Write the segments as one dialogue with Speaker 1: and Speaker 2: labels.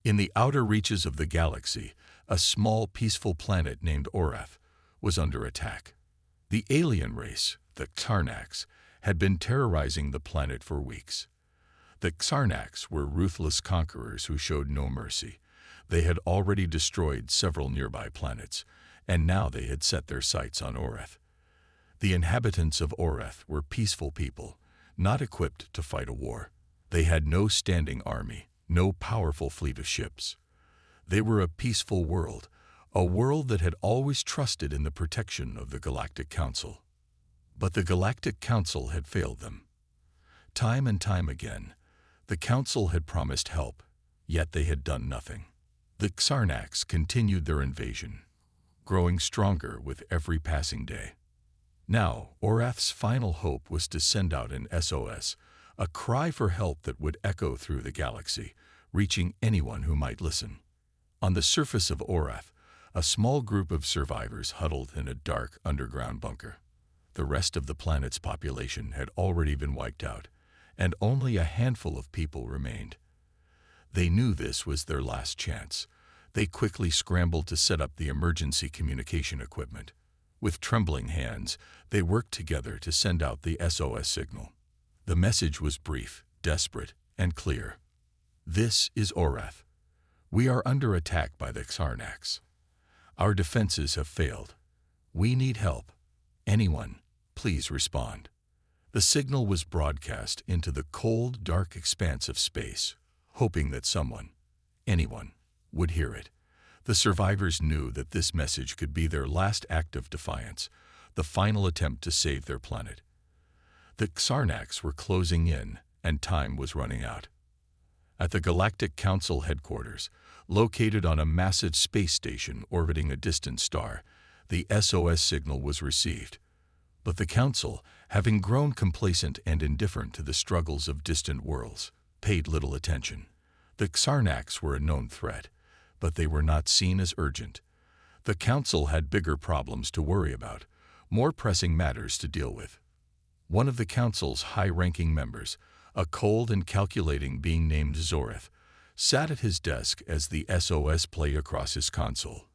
Speaker 1: In the outer reaches of the galaxy, a small, peaceful planet named Orth was under attack. The alien race, the Xarnax, had been terrorizing the planet for weeks. The Xarnax were ruthless conquerors who showed no mercy. They had already destroyed several nearby planets, and now they had set their sights on Orth. The inhabitants of Orth were peaceful people, not equipped to fight a war. They had no standing army, no powerful fleet of ships. They were a peaceful world, a world that had always trusted in the protection of the Galactic Council. But the Galactic Council had failed them. Time and time again, the Council had promised help, yet they had done nothing. The Xarnax continued their invasion, growing stronger with every passing day. Now, Orth's final hope was to send out an SOS, a cry for help that would echo through the galaxy, reaching anyone who might listen. On the surface of Orth, a small group of survivors huddled in a dark underground bunker. The rest of the planet's population had already been wiped out, and only a handful of people remained. They knew this was their last chance. They quickly scrambled to set up the emergency communication equipment. With trembling hands, they worked together to send out the SOS signal. The message was brief, desperate, and clear. This is Orth. We are under attack by the Xarnax. Our defenses have failed. We need help. Anyone, please respond. The signal was broadcast into the cold, dark expanse of space, hoping that someone, anyone, would hear it. The survivors knew that this message could be their last act of defiance, the final attempt to save their planet. The Xarnax were closing in, and time was running out. At the Galactic Council headquarters, located on a massive space station orbiting a distant star, the SOS signal was received. But the Council, having grown complacent and indifferent to the struggles of distant worlds, paid little attention. The Xarnax were a known threat, but they were not seen as urgent. The Council had bigger problems to worry about, more pressing matters to deal with. One of the Council's high-ranking members, a cold and calculating being named Zorth, sat at his desk as the SOS played across his console.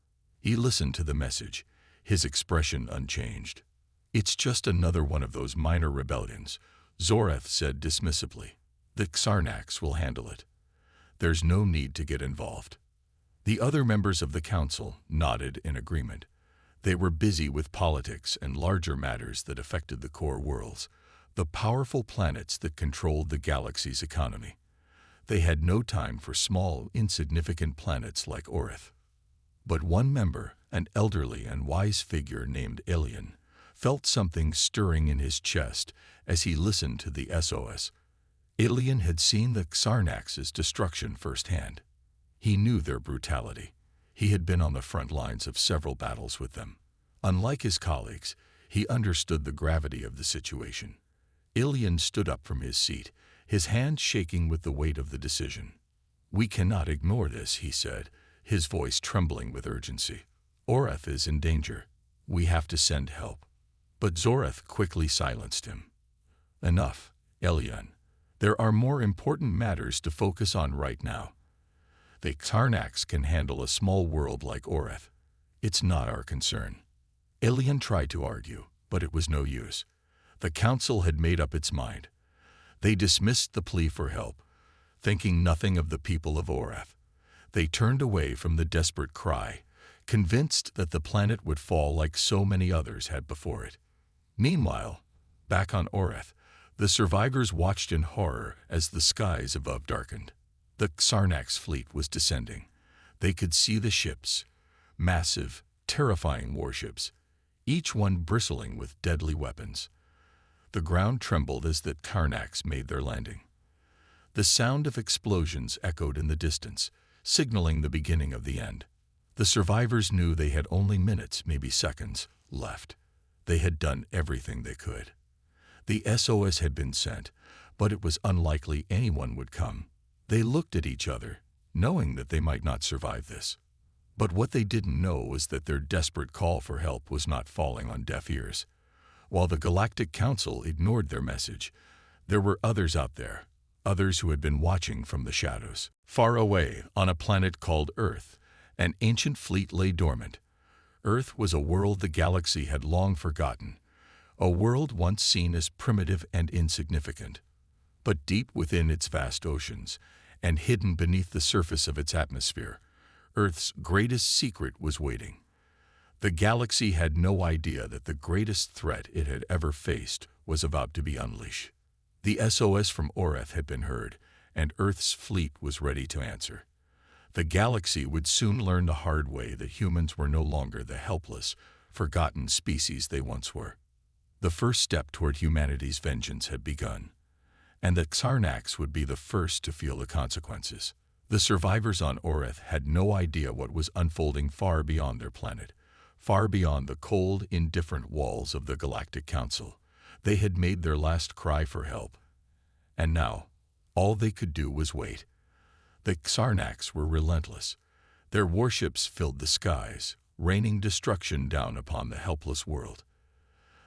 Speaker 1: He listened to the message, his expression unchanged. "It's just another one of those minor rebellions," Zorth said dismissively. "The Xarnax will handle it. There's no need to get involved." The other members of the Council nodded in agreement. They were busy with politics and larger matters that affected the core worlds, the powerful planets that controlled the galaxy's economy. They had no time for small, insignificant planets like Orth. But one member, an elderly and wise figure named Alien, felt something stirring in his chest as he listened to the SOS. Alien had seen the Xarnax's destruction firsthand. He knew their brutality. He had been on the front lines of several battles with them. Unlike his colleagues, he understood the gravity of the situation. Alien stood up from his seat, his hand shaking with the weight of the decision. "We cannot ignore this," he said, his voice trembling with urgency. "Orth is in danger. We have to send help." But Zorth quickly silenced him. "Enough, Alien. There are more important matters to focus on right now. The Xarnax can handle a small world like Orth. It's not our concern." Alien tried to argue, but it was no use. The Council had made up its mind. They dismissed the plea for help, thinking nothing of the people of Orth. They turned away from the desperate cry, convinced that the planet would fall like so many others had before it. Meanwhile, back on Orth, the survivors watched in horror as the skies above darkened. The Xarnax fleet was descending. They could see the ships, massive, terrifying warships, each one bristling with deadly weapons. The ground trembled as the Xarnax made their landing. The sound of explosions echoed in the distance, signaling the beginning of the end. The survivors knew they had only minutes, maybe seconds, left. They had done everything they could. The SOS had been sent, but it was unlikely anyone would come. They looked at each other, knowing that they might not survive this. But what they didn't know was that their desperate call for help was not falling on deaf ears. While the Galactic Council ignored their message, there were others out there, others who had been watching from the shadows. Far away, on a planet called Earth, an ancient fleet lay dormant. Earth was a world the galaxy had long forgotten, a world once seen as primitive and insignificant. But deep within its vast oceans, and hidden beneath the surface of its atmosphere, Earth's greatest secret was waiting. The galaxy had no idea that the greatest threat it had ever faced was about to be unleashed. The SOS from Orth had been heard, and Earth's fleet was ready to answer. The galaxy would soon learn the hard way that humans were no longer the helpless, forgotten species they once were. The first step toward humanity's vengeance had begun, and the Xarnax would be the first to feel the consequences. The survivors on Orth had no idea what was unfolding far beyond their planet, far beyond the cold, indifferent walls of the Galactic Council. They had made their last cry for help, and now all they could do was wait. The Xarnax were relentless. Their warships filled the skies, raining destruction down upon the helpless world.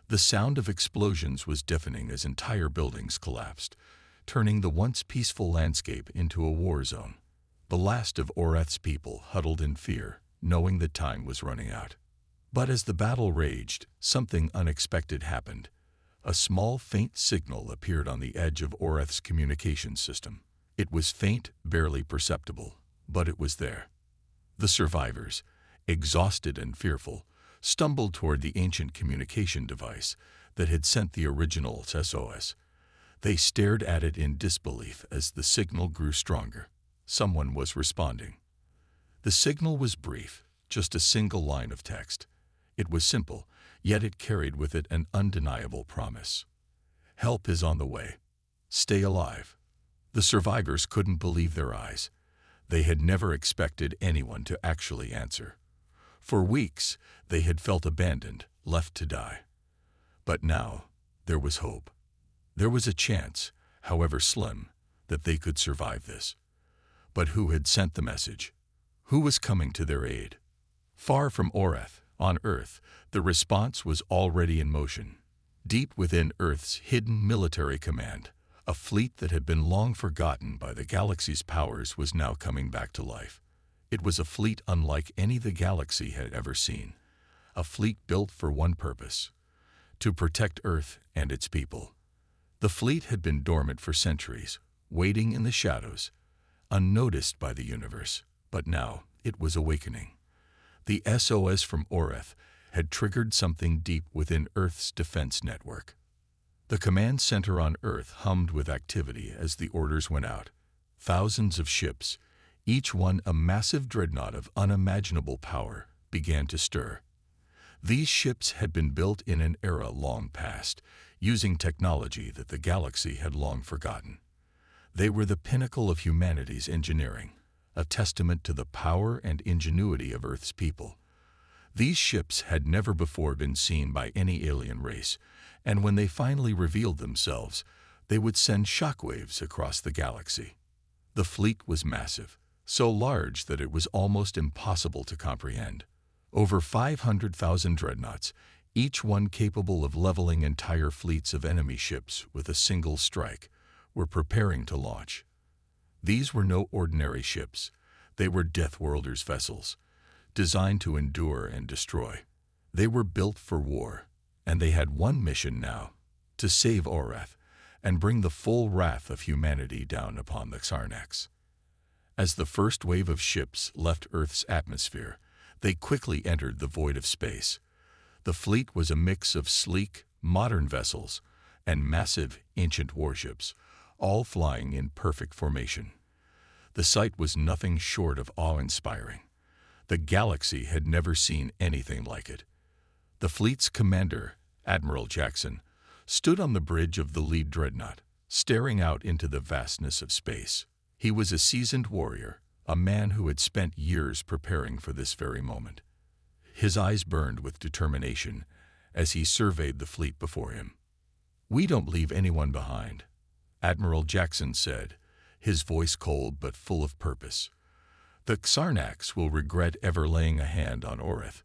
Speaker 1: The sound of explosions was deafening as entire buildings collapsed, turning the once peaceful landscape into a war zone. The last of Oreth's people huddled in fear, knowing that time was running out. But as the battle raged, something unexpected happened. A small, faint signal appeared on the edge of Oreth's communication system. It was faint, barely perceptible, but it was there. The survivors, exhausted and fearful, stumbled toward the ancient communication device that had sent the original SOS. They stared at it in disbelief as the signal grew stronger. Someone was responding. The signal was brief, just a single line of text. It was simple, yet it carried with it an undeniable promise. Help is on the way. Stay alive. The survivors couldn't believe their eyes. They had never expected anyone to actually answer. For weeks, they had felt abandoned, left to die. But now, there was hope. There was a chance, however slim, that they could survive this. But who had sent the message? Who was coming to their aid? Far from Orth, on Earth, the response was already in motion. Deep within Earth's hidden military command, a fleet that had been long forgotten by the galaxy's powers was now coming back to life. It was a fleet unlike any the galaxy had ever seen. A fleet built for one purpose: to protect Earth and its people. The fleet had been dormant for centuries, waiting in the shadows, unnoticed by the universe, but now it was awakening. The SOS from Orth had triggered something deep within Earth's defense network. The command center on Earth hummed with activity as the orders went out. Thousands of ships, each one a massive dreadnought of unimaginable power, began to stir. These ships had been built in an era long past, using technology that the galaxy had long forgotten. They were the pinnacle of humanity's engineering, a testament to the power and ingenuity of Earth's people. These ships had never before been seen by any alien race, and when they finally revealed themselves, they would send shockwaves across the galaxy. The fleet was massive, so large that it was almost impossible to comprehend. Over 500,000 dreadnoughts, each one capable of leveling entire fleets of enemy ships with a single strike, were preparing to launch. These were no ordinary ships. They were Death Worlder's vessels, designed to endure and destroy. They were built for war, and they had one mission now: to save Orth and bring the full wrath of humanity down upon the Xarnax. As the first wave of ships left Earth's atmosphere, they quickly entered the void of space. The fleet was a mix of sleek, modern vessels and massive, ancient warships, all flying in perfect formation. The sight was nothing short of awe-inspiring. The galaxy had never seen anything like it. The fleet's commander, Admiral Jackson, stood on the bridge of the lead dreadnought, staring out into the vastness of space. He was a seasoned warrior, a man who had spent years preparing for this very moment. His eyes burned with determination as he surveyed the fleet before him. "We don't leave anyone behind," Admiral Jackson said, his voice cold but full of purpose. "The Xarnax will regret ever laying a hand on Orth.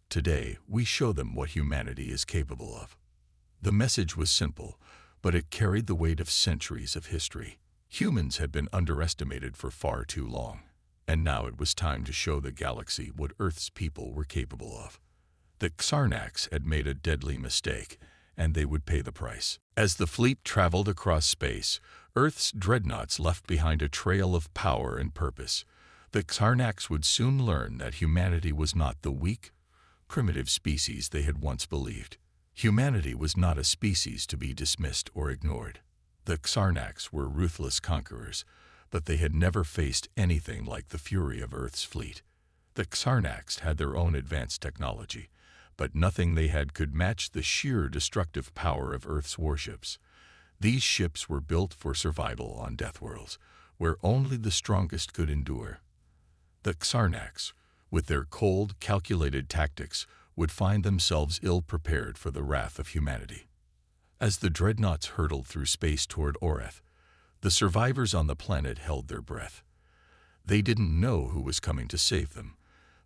Speaker 1: Today, we show them what humanity is capable of." The message was simple, but it carried the weight of centuries of history. Humans had been underestimated for far too long, and now it was time to show the galaxy what Earth's people were capable of. The Xarnax had made a deadly mistake, and they would pay the price. As the fleet traveled across space, Earth's dreadnoughts left behind a trail of power and purpose. The Xarnax would soon learn that humanity was not the weak, primitive species they had once believed. Humanity was not a species to be dismissed or ignored. The Xarnax were ruthless conquerors, but they had never faced anything like the fury of Earth's fleet. The Xarnax had their own advanced technology, but nothing they had could match the sheer destructive power of Earth's warships. These ships were built for survival on death worlds, where only the strongest could endure. The Xarnax, with their cold, calculated tactics, would find themselves ill-prepared for the wrath of humanity. As the dreadnoughts hurtled through space toward Orth, the survivors on the planet held their breath. They didn't know who was coming to save them,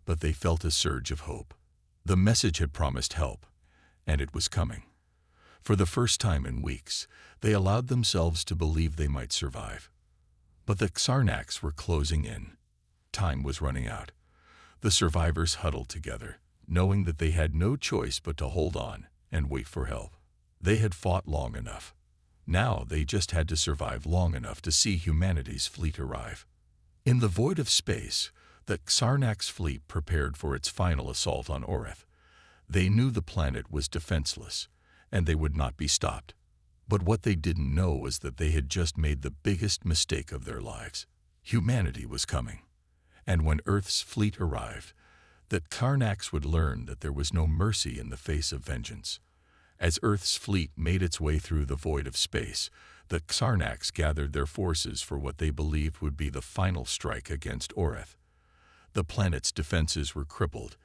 Speaker 1: but they felt a surge of hope. The message had promised help, and it was coming. For the first time in weeks, they allowed themselves to believe they might survive. But the Xarnax were closing in. Time was running out. The survivors huddled together, knowing that they had no choice but to hold on and wait for help. They had fought long enough. Now they just had to survive long enough to see humanity's fleet arrive. In the void of space, the Xarnax fleet prepared for its final assault on Orth. They knew the planet was defenseless, and they would not be stopped. But what they didn't know was that they had just made the biggest mistake of their lives. Humanity was coming. And when Earth's fleet arrived, the Xarnax would learn that there was no mercy in the face of vengeance. As Earth's fleet made its way through the void of space, the Xarnax gathered their forces for what they believed would be the final strike against Orth. The planet's defenses were crippled,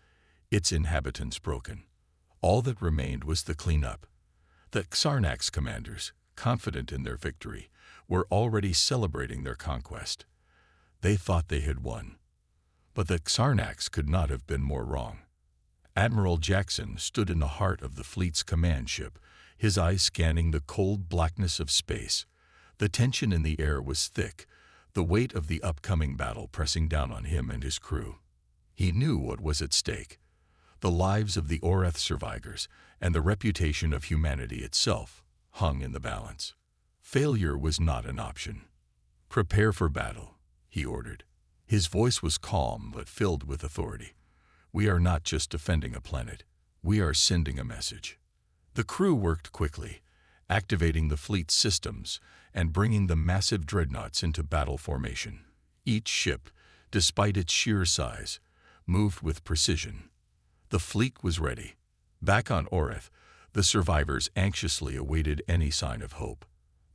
Speaker 1: its inhabitants broken. All that remained was the cleanup. The Xarnax commanders, confident in their victory, were already celebrating their conquest. They thought they had won. But the Xarnax could not have been more wrong. Admiral Jackson stood in the heart of the fleet's command ship, his eyes scanning the cold blackness of space. The tension in the air was thick, the weight of the upcoming battle pressing down on him and his crew. He knew what was at stake: the lives of the Orth survivors and the reputation of humanity itself hung in the balance. Failure was not an option. "Prepare for battle," he ordered. His voice was calm but filled with authority. "We are not just defending a planet. We are sending a message." The crew worked quickly, activating the fleet's systems and bringing the massive dreadnoughts into battle formation. Each ship, despite its sheer size, moved with precision. The fleet was ready. Back on Orth, the survivors anxiously awaited any sign of hope.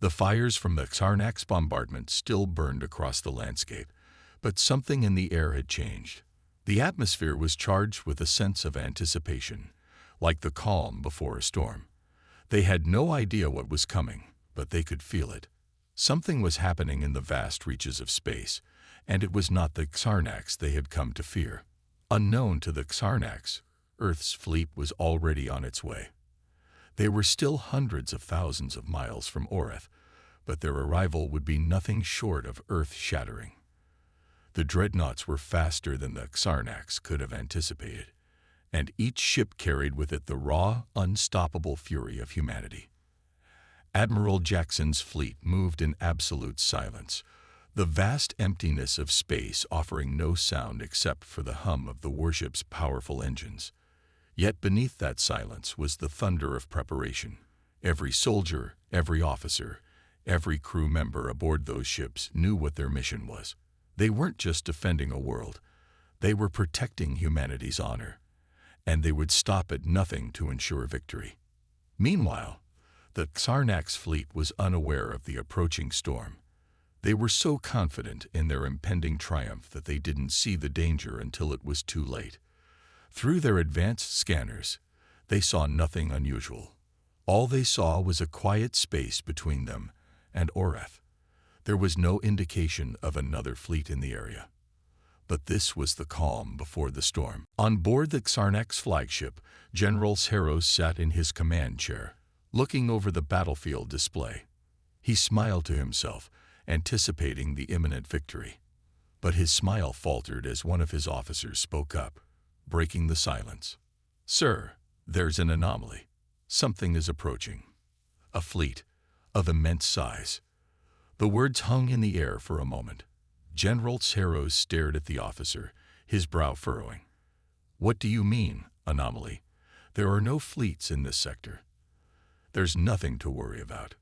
Speaker 1: The fires from the Xarnax bombardment still burned across the landscape, but something in the air had changed. The atmosphere was charged with a sense of anticipation, like the calm before a storm. They had no idea what was coming, but they could feel it. Something was happening in the vast reaches of space, and it was not the Xarnax they had come to fear. Unknown to the Xarnax, Earth's fleet was already on its way. They were still hundreds of thousands of miles from Orth, but their arrival would be nothing short of earth-shattering. The dreadnoughts were faster than the Xarnax could have anticipated, and each ship carried with it the raw, unstoppable fury of humanity. Admiral Jackson's fleet moved in absolute silence, the vast emptiness of space offering no sound except for the hum of the warship's powerful engines. Yet beneath that silence was the thunder of preparation. Every soldier, every officer, every crew member aboard those ships knew what their mission was. They weren't just defending a world. They were protecting humanity's honor, and they would stop at nothing to ensure victory. Meanwhile, the Xarnax fleet was unaware of the approaching storm. They were so confident in their impending triumph that they didn't see the danger until it was too late. Through their advanced scanners, they saw nothing unusual. All they saw was a quiet space between them and Orth. There was no indication of another fleet in the area. But this was the calm before the storm. On board the Xarnax flagship, General Saros sat in his command chair, looking over the battlefield display. He smiled to himself anticipating the imminent victory. But his smile faltered as one of his officers spoke up, breaking the silence. "Sir, there's an anomaly. Something is approaching. A fleet of immense size." The words hung in the air for a moment. General Saros stared at the officer, his brow furrowing. "What do you mean, anomaly? There are no fleets in this sector." "There's nothing to worry about."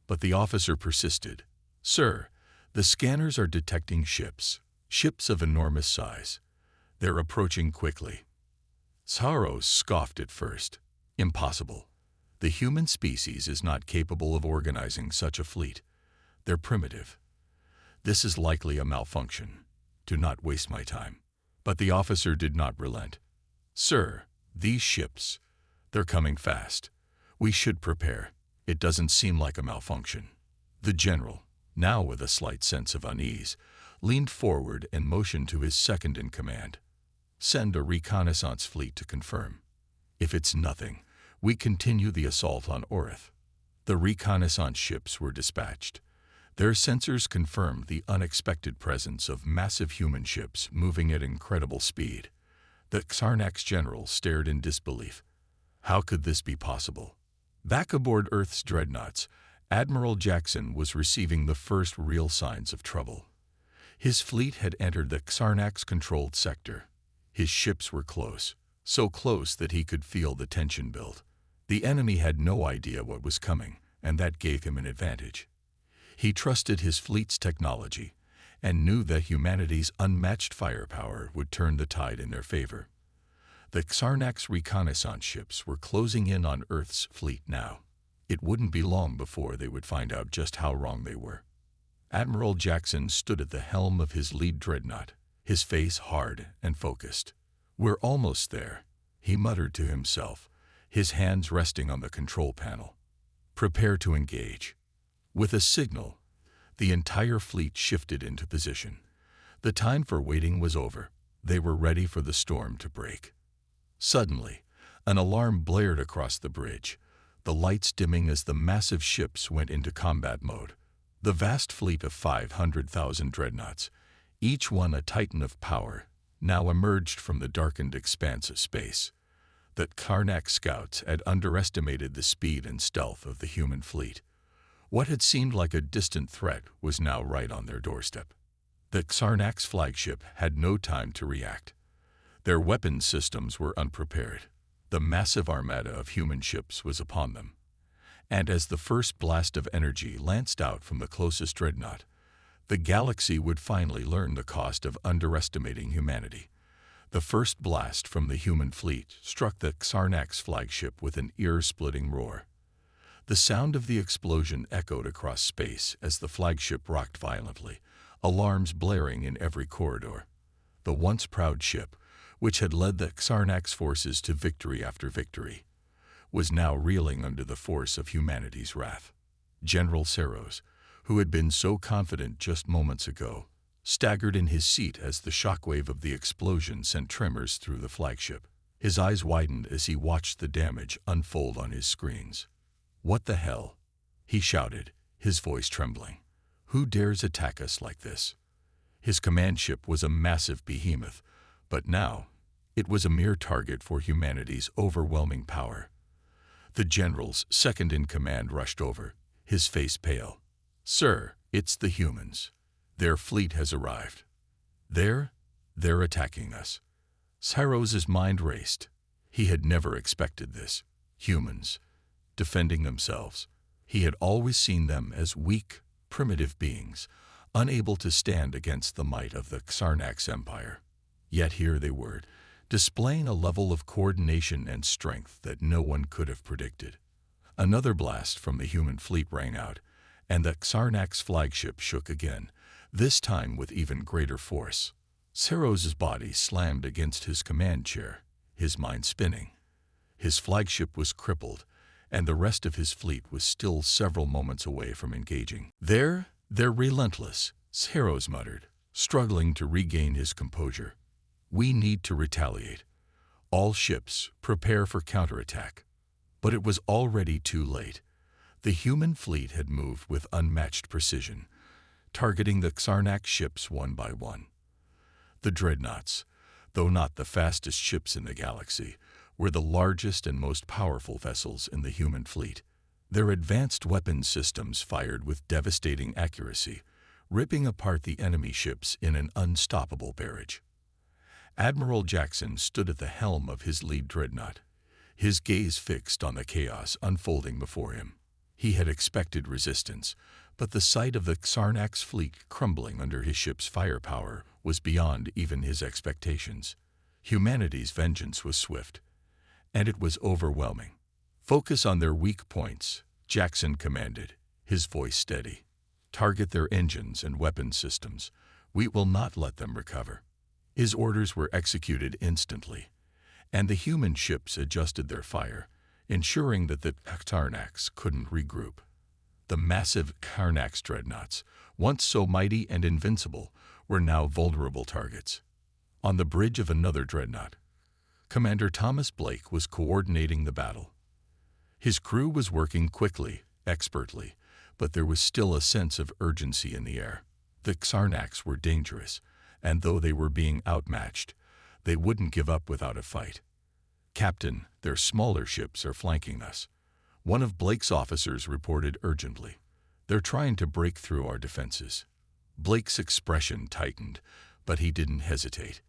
Speaker 1: But the officer persisted. "Sir, the scanners are detecting ships of enormous size. They're approaching quickly." Saros scoffed at first. "Impossible. The human species is not capable of organizing such a fleet. They're primitive. This is likely a malfunction. Do not waste my time." But the officer did not relent. "Sir, these ships, they're coming fast. We should prepare. It doesn't seem like a malfunction." The general, now with a slight sense of unease, leaned forward and motioned to his second-in-command. "Send a reconnaissance fleet to confirm. If it's nothing, we continue the assault on Orth." The reconnaissance ships were dispatched. Their sensors confirmed the unexpected presence of massive human ships moving at incredible speed. The Xarnax general stared in disbelief. How could this be possible? Back aboard Earth's dreadnoughts, Admiral Jackson was receiving the first real signs of trouble. His fleet had entered the Xarnax-controlled sector. His ships were close, so close that he could feel the tension build. The enemy had no idea what was coming, and that gave him an advantage. He trusted his fleet's technology and knew that humanity's unmatched firepower would turn the tide in their favor. The Xarnax reconnaissance ships were closing in on Earth's fleet now. It wouldn't be long before they would find out just how wrong they were. Admiral Jackson stood at the helm of his lead dreadnought, his face hard and focused. "We're almost there," he muttered to himself, his hands resting on the control panel. "Prepare to engage." With a signal, the entire fleet shifted into position. The time for waiting was over. They were ready for the storm to break. Suddenly, an alarm blared across the bridge, the lights dimming as the massive ships went into combat mode. The vast fleet of 500,000 dreadnoughts, each one a titan of power, now emerged from the darkened expanse of space. The Xarnax scouts had underestimated the speed and stealth of the human fleet. What had seemed like a distant threat was now right on their doorstep. The Xarnax flagship had no time to react. Their weapons systems were unprepared. The massive armada of human ships was upon them. And as the first blast of energy lanced out from the closest dreadnought, the galaxy would finally learn the cost of underestimating humanity. The first blast from the human fleet struck the Xarnax flagship with an ear-splitting roar. The sound of the explosion echoed across space as the flagship rocked violently, alarms blaring in every corridor. The once proud ship, which had led the Xarnax forces to victory after victory, was now reeling under the force of humanity's wrath. General Saros, who had been so confident just moments ago, staggered in his seat as the shockwave of the explosion sent tremors through the flagship. His eyes widened as he watched the damage unfold on his screens. "What the hell?" he shouted, his voice trembling. "Who dares attack us like this?" His command ship was a massive behemoth, but now it was a mere target for humanity's overwhelming power. The general's second-in-command rushed over, his face pale. "Sir, it's the humans. Their fleet has arrived. They're attacking us." Saros's mind raced. He had never expected this. Humans defending themselves. He had always seen them as weak, primitive beings, unable to stand against the might of the Xarnax Empire. Yet here they were, displaying a level of coordination and strength that no one could have predicted. Another blast from the human fleet rang out, and the Xarnax flagship shook again, this time with even greater force. Saros's body slammed against his command chair, his mind spinning. His flagship was crippled, and the rest of his fleet was still several moments away from engaging. They're relentless," Saros muttered, struggling to regain his composure. "We need to retaliate. All ships, prepare for counterattack." But it was already too late. The human fleet had moved with unmatched precision, targeting the Xarnax ships one by one. The dreadnoughts, though not the fastest ships in the galaxy, were the largest and most powerful vessels in the human fleet. Their advanced weapons systems fired with devastating accuracy, ripping apart the enemy ships in an unstoppable barrage. Admiral Jackson stood at the helm of his lead dreadnought, his gaze fixed on the chaos unfolding before him. He had expected resistance, but the sight of the Xarnax fleet crumbling under his ship's firepower was beyond even his expectations. Humanity's vengeance was swift, and it was overwhelming. "Focus on their weak points," Jackson commanded, his voice steady. "Target their engines and weapons systems. We will not let them recover." His orders were executed instantly, and the human ships adjusted their fire, ensuring that the Xarnax couldn't regroup. The massive Xarnax dreadnoughts, once so mighty and invincible, were now vulnerable targets. On the bridge of another dreadnought, Commander Thomas Blake was coordinating the battle. His crew was working quickly, expertly, but there was still a sense of urgency in the air. The Xarnax were dangerous, and though they were being outmatched, they wouldn't give up without a fight. "Captain, their smaller ships are flanking us," one of Blake's officers reported urgently. "They're trying to break through our defenses." Blake's expression tightened, but he didn't hesitate.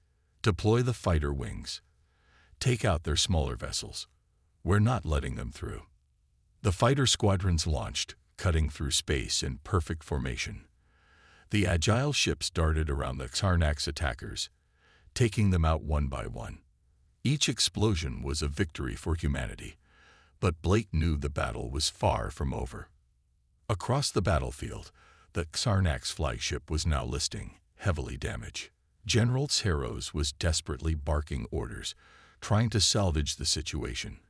Speaker 1: "Deploy the fighter wings. Take out their smaller vessels. We're not letting them through." The fighter squadrons launched, cutting through space in perfect formation. The agile ships darted around the Xarnax attackers, taking them out one by one. Each explosion was a victory for humanity, but Blake knew the battle was far from over. Across the battlefield, the Xarnax flagship was now listing, heavily damaged. General Saros was desperately barking orders, trying to salvage the situation,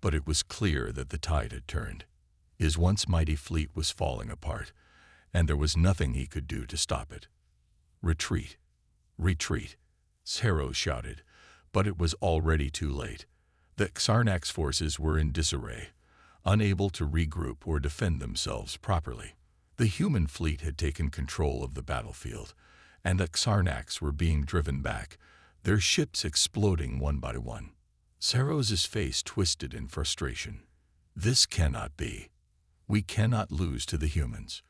Speaker 1: but it was clear that the tide had turned. His once mighty fleet was falling apart, and there was nothing he could do to stop it. "Retreat! Retreat!" Saros shouted, but it was already too late. The Xarnax forces were in disarray, unable to regroup or defend themselves properly. The human fleet had taken control of the battlefield, and the Xarnax were being driven back, their ships exploding one by one. Saros's face twisted in frustration. "This cannot be. We cannot lose to the humans.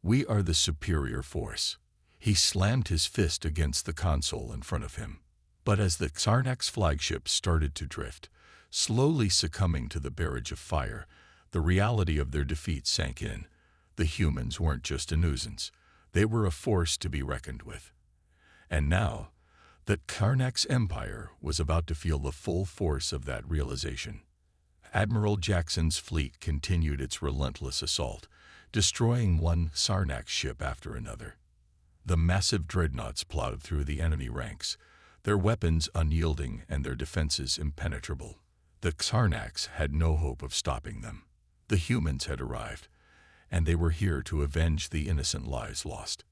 Speaker 1: We are the superior force." He slammed his fist against the console in front of him. But as the Xarnax flagship started to drift, slowly succumbing to the barrage of fire, the reality of their defeat sank in. The humans weren't just a nuisance. They were a force to be reckoned with. And now, the Xarnax Empire was about to feel the full force of that realization. Admiral Jackson's fleet continued its relentless assault, destroying one Xarnax ship after another. The massive dreadnoughts plowed through the enemy ranks, their weapons unyielding and their defenses impenetrable. The Xarnax had no hope of stopping them. The humans had arrived, and they were here to avenge the innocent lives lost.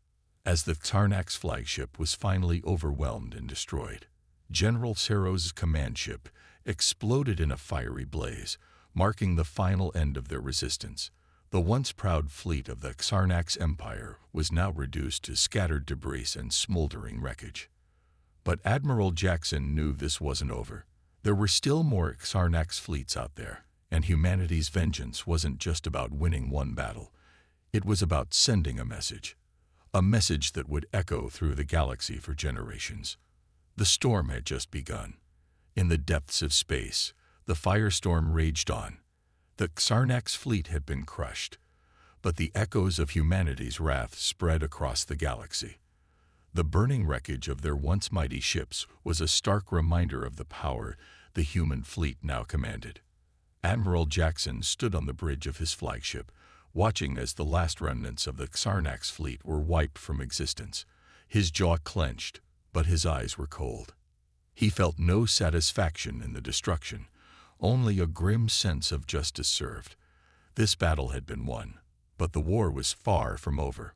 Speaker 1: As the Xarnax flagship was finally overwhelmed and destroyed, General Saros's command ship exploded in a fiery blaze, marking the final end of their resistance. The once proud fleet of the Xarnax Empire was now reduced to scattered debris and smoldering wreckage. But Admiral Jackson knew this wasn't over. There were still more Xarnax fleets out there, and humanity's vengeance wasn't just about winning one battle. It was about sending a message that would echo through the galaxy for generations. The storm had just begun. In the depths of space, the firestorm raged on. The Xarnax fleet had been crushed, but the echoes of humanity's wrath spread across the galaxy. The burning wreckage of their once mighty ships was a stark reminder of the power the human fleet now commanded. Admiral Jackson stood on the bridge of his flagship, watching as the last remnants of the Xarnax fleet were wiped from existence. His jaw clenched, but his eyes were cold. He felt no satisfaction in the destruction, only a grim sense of justice served. This battle had been won, but the war was far from over.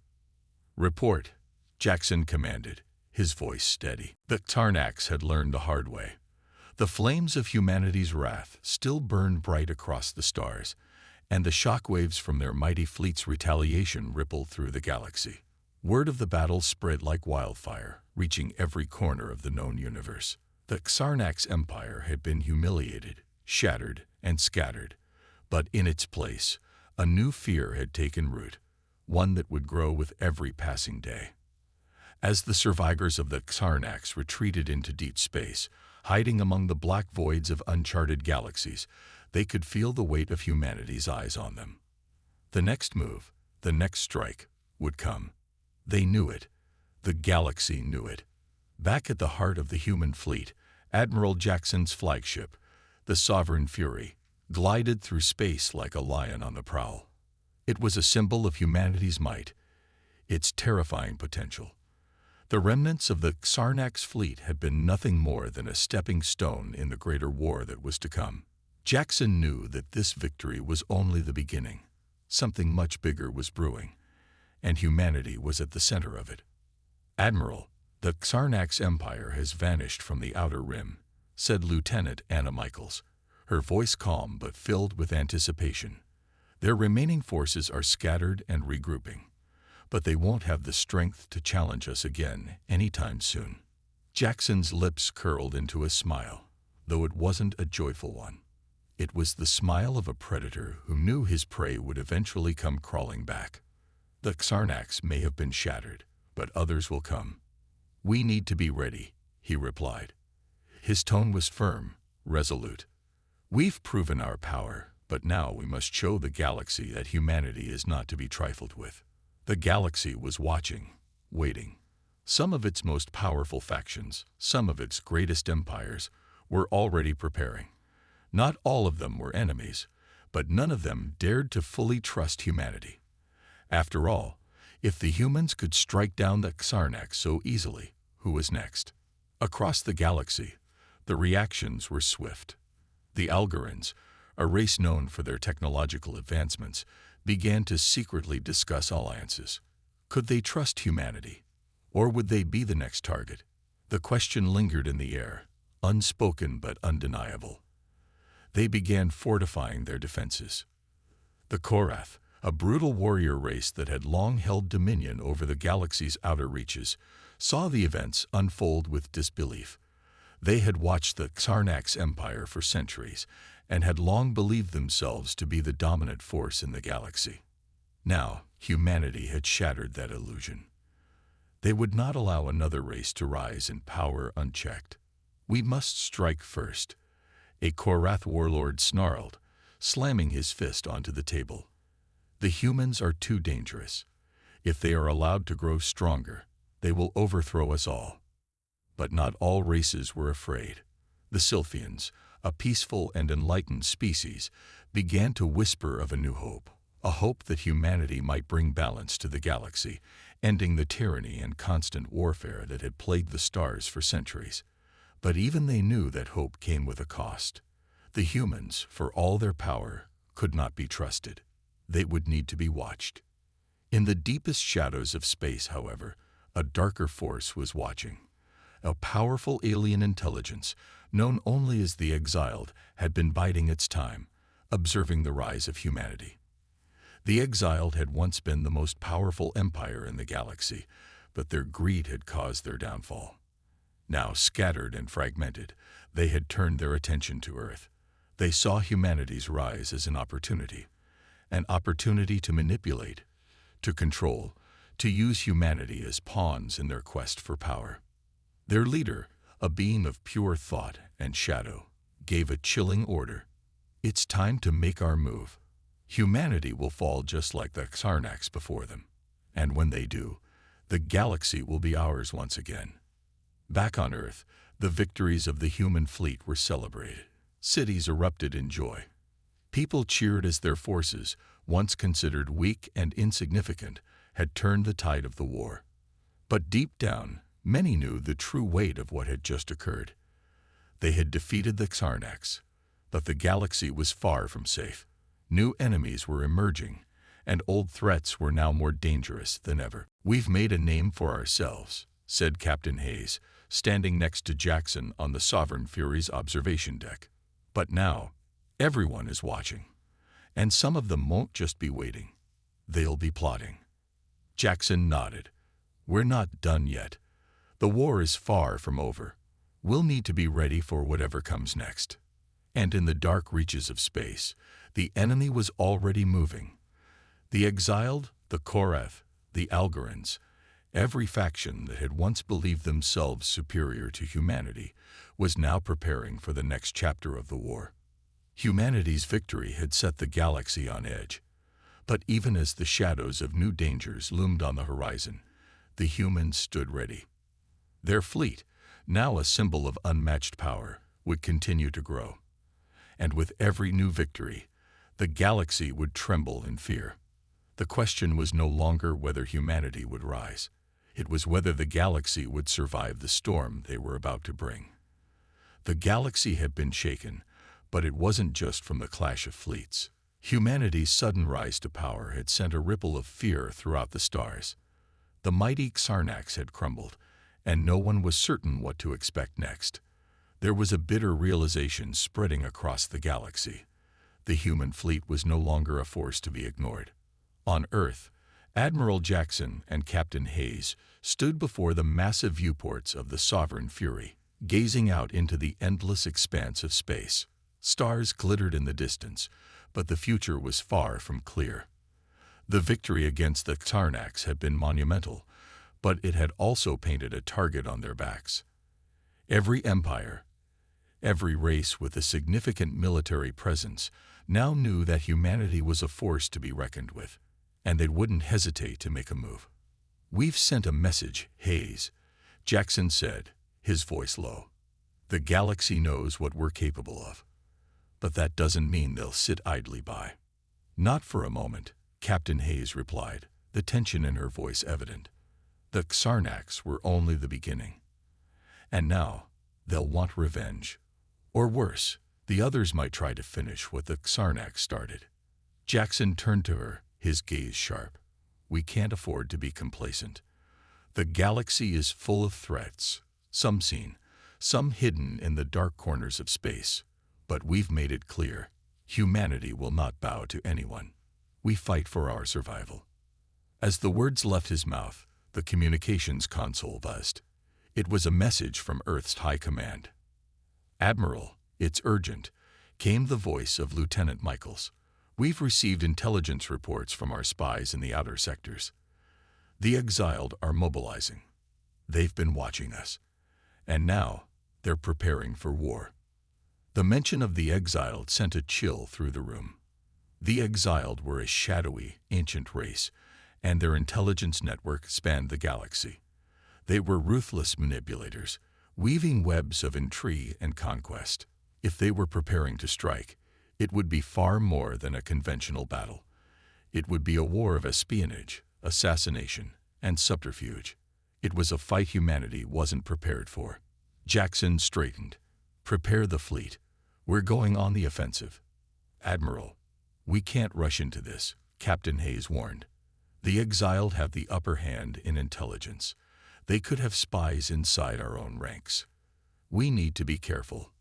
Speaker 1: "Report," Jackson commanded, his voice steady. The Xarnax had learned the hard way. The flames of humanity's wrath still burned bright across the stars, and the shockwaves from their mighty fleet's retaliation rippled through the galaxy. Word of the battle spread like wildfire, reaching every corner of the known universe. The Xarnax Empire had been humiliated, shattered, and scattered, but in its place, a new fear had taken root, one that would grow with every passing day. As the survivors of the Xarnax retreated into deep space, hiding among the black voids of uncharted galaxies, they could feel the weight of humanity's eyes on them. The next move, the next strike, would come. They knew it. The galaxy knew it. Back at the heart of the human fleet, Admiral Jackson's flagship, the Sovereign Fury, glided through space like a lion on the prowl. It was a symbol of humanity's might, its terrifying potential. The remnants of the Xarnax fleet had been nothing more than a stepping stone in the greater war that was to come. Jackson knew that this victory was only the beginning. Something much bigger was brewing, and humanity was at the center of it. "Admiral, the Xarnax Empire has vanished from the Outer Rim," said Lieutenant Anna Michaels, her voice calm but filled with anticipation. "Their remaining forces are scattered and regrouping, but they won't have the strength to challenge us again anytime soon." Jackson's lips curled into a smile, though it wasn't a joyful one. It was the smile of a predator who knew his prey would eventually come crawling back. "The Xarnax may have been shattered, but others will come. We need to be ready," he replied. His tone was firm, resolute. "We've proven our power, but now we must show the galaxy that humanity is not to be trifled with." The galaxy was watching, waiting. Some of its most powerful factions, some of its greatest empires, were already preparing. Not all of them were enemies, but none of them dared to fully trust humanity. After all, if the humans could strike down the Xarnax so easily, who was next? Across the galaxy, the reactions were swift. The Algorans, a race known for their technological advancements, began to secretly discuss alliances. Could they trust humanity? Or would they be the next target? The question lingered in the air, unspoken but undeniable. They began fortifying their defenses. The Korath, a brutal warrior race that had long held dominion over the galaxy's outer reaches, saw the events unfold with disbelief. They had watched the Xarnax Empire for centuries and had long believed themselves to be the dominant force in the galaxy. Now, humanity had shattered that illusion. They would not allow another race to rise in power unchecked. "We must strike first," a Korath warlord snarled, slamming his fist onto the table. "The humans are too dangerous. If they are allowed to grow stronger, they will overthrow us all." But not all races were afraid. The Sylphians, a peaceful and enlightened species, began to whisper of a new hope, a hope that humanity might bring balance to the galaxy, ending the tyranny and constant warfare that had plagued the stars for centuries. But even they knew that hope came with a cost. The humans, for all their power, could not be trusted. They would need to be watched. In the deepest shadows of space, however, a darker force was watching. A powerful alien intelligence, known only as the Exiled, had been biding its time, observing the rise of humanity. The Exiled had once been the most powerful empire in the galaxy, but their greed had caused their downfall. Now scattered and fragmented, they had turned their attention to Earth. They saw humanity's rise as an opportunity to manipulate, to control, to use humanity as pawns in their quest for power. Their leader, a being of pure thought and shadow, gave a chilling order. "It's time to make our move. Humanity will fall just like the Xarnax before them. And when they do, the galaxy will be ours once again." Back on Earth, the victories of the human fleet were celebrated. Cities erupted in joy. People cheered as their forces, once considered weak and insignificant, had turned the tide of the war. But deep down, many knew the true weight of what had just occurred. They had defeated the Xarnax, but the galaxy was far from safe. New enemies were emerging, and old threats were now more dangerous than ever. "We've made a name for ourselves," said Captain Hayes, standing next to Jackson on the Sovereign Fury's observation deck. "But now, everyone is watching, and some of them won't just be waiting. They'll be plotting." Jackson nodded, We're not done yet. The war is far from over. We'll need to be ready for whatever comes next." And in the dark reaches of space, the enemy was already moving. The exiled, the Koreth, the Algorans, every faction that had once believed themselves superior to humanity was now preparing for the next chapter of the war. Humanity's victory had set the galaxy on edge. But even as the shadows of new dangers loomed on the horizon, the humans stood ready. Their fleet, now a symbol of unmatched power, would continue to grow. And with every new victory, the galaxy would tremble in fear. The question was no longer whether humanity would rise. It was whether the galaxy would survive the storm they were about to bring. The galaxy had been shaken, but it wasn't just from the clash of fleets. Humanity's sudden rise to power had sent a ripple of fear throughout the stars. The mighty Xarnax had crumbled, and no one was certain what to expect next. There was a bitter realization spreading across the galaxy. The human fleet was no longer a force to be ignored. On Earth, Admiral Jackson and Captain Hayes stood before the massive viewports of the Sovereign Fury, gazing out into the endless expanse of space. Stars glittered in the distance, but the future was far from clear. The victory against the Xarnax had been monumental, but it had also painted a target on their backs. Every empire, every race with a significant military presence now knew that humanity was a force to be reckoned with, and they wouldn't hesitate to make a move. "We've sent a message, Hayes," Jackson said, his voice low. "The galaxy knows what we're capable of. But that doesn't mean they'll sit idly by." "Not for a moment," Captain Hayes replied, the tension in her voice evident. "The Xarnax were only the beginning. And now, they'll want revenge. Or worse, the others might try to finish what the Xarnax started." Jackson turned to her, his gaze sharp. "We can't afford to be complacent. The galaxy is full of threats, some seen, some hidden in the dark corners of space. But we've made it clear, humanity will not bow to anyone. We fight for our survival." As the words left his mouth, the communications console buzzed. It was a message from Earth's High Command. "Admiral, it's urgent," came the voice of Lieutenant Michaels. "We've received intelligence reports from our spies in the outer sectors. The exiled are mobilizing. They've been watching us. And now, they're preparing for war." The mention of the exiled sent a chill through the room. The exiled were a shadowy, ancient race, and their intelligence network spanned the galaxy. They were ruthless manipulators, weaving webs of intrigue and conquest. If they were preparing to strike, it would be far more than a conventional battle. It would be a war of espionage, assassination, and subterfuge. It was a fight humanity wasn't prepared for. Jackson straightened. "Prepare the fleet. We're going on the offensive." "Admiral, we can't rush into this," Captain Hayes warned. "The exiled have the upper hand in intelligence. They could have spies inside our own ranks. We need to be careful."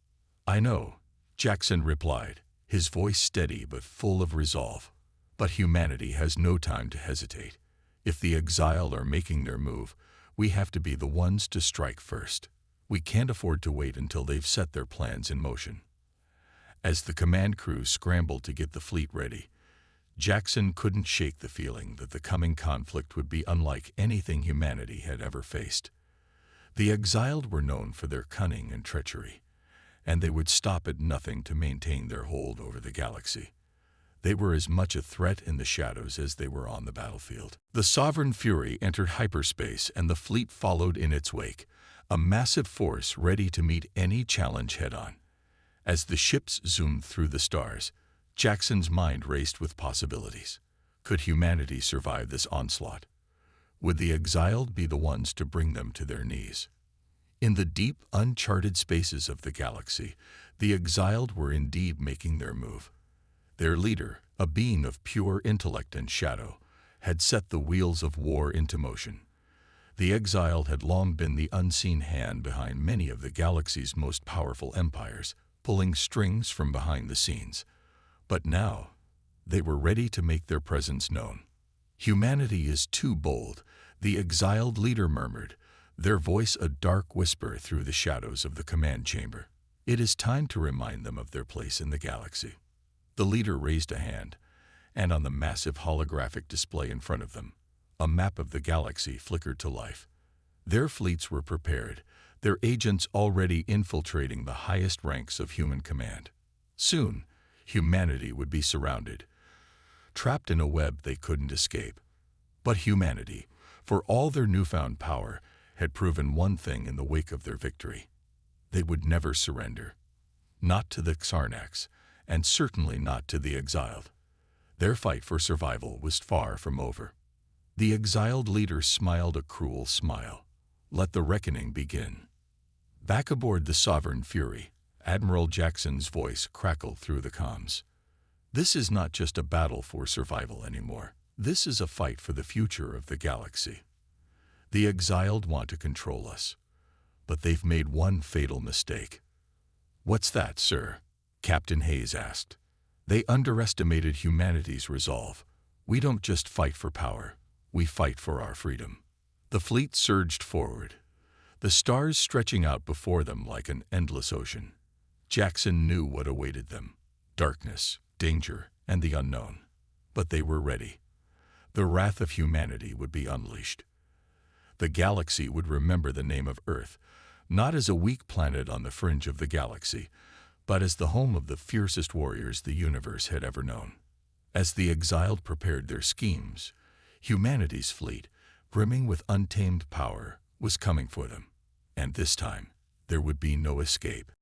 Speaker 1: "I know," Jackson replied, his voice steady but full of resolve. "But humanity has no time to hesitate. If the exiled are making their move, we have to be the ones to strike first. We can't afford to wait until they've set their plans in motion." As the command crew scrambled to get the fleet ready, Jackson couldn't shake the feeling that the coming conflict would be unlike anything humanity had ever faced. The exiled were known for their cunning and treachery, and they would stop at nothing to maintain their hold over the galaxy. They were as much a threat in the shadows as they were on the battlefield. The Sovereign Fury entered hyperspace and the fleet followed in its wake, a massive force ready to meet any challenge head-on. As the ships zoomed through the stars, Jackson's mind raced with possibilities. Could humanity survive this onslaught? Would the exiled be the ones to bring them to their knees? In the deep, uncharted spaces of the galaxy, the exiled were indeed making their move. Their leader, a being of pure intellect and shadow, had set the wheels of war into motion. The exiled had long been the unseen hand behind many of the galaxy's most powerful empires, pulling strings from behind the scenes. But now, they were ready to make their presence known. Humanity is too bold. The exiled leader murmured, their voice a dark whisper through the shadows of the command chamber. It is time to remind them of their place in the galaxy. The leader raised a hand, and on the massive holographic display in front of them, a map of the galaxy flickered to life. Their fleets were prepared, their agents already infiltrating the highest ranks of human command. Soon, humanity would be surrounded, trapped in a web they couldn't escape. But humanity, for all their newfound power, had proven one thing in the wake of their victory. They would never surrender. Not to the Xarnax, and certainly not to the exiled. Their fight for survival was far from over. The exiled leader smiled a cruel smile. Let the reckoning begin. Back aboard the Sovereign Fury, Admiral Jackson's voice crackled through the comms. This is not just a battle for survival anymore. This is a fight for the future of the galaxy. The exiled want to control us, but they've made one fatal mistake. What's that, sir? Captain Hayes asked. They underestimated humanity's resolve. We don't just fight for power, we fight for our freedom. The fleet surged forward, the stars stretching out before them like an endless ocean. Jackson knew what awaited them: darkness, danger, and the unknown. But they were ready. The wrath of humanity would be unleashed. The galaxy would remember the name of Earth, not as a weak planet on the fringe of the galaxy, but as the home of the fiercest warriors the universe had ever known. As the exiled prepared their schemes, humanity's fleet, brimming with untamed power, was coming for them. And this time, there would be no escape.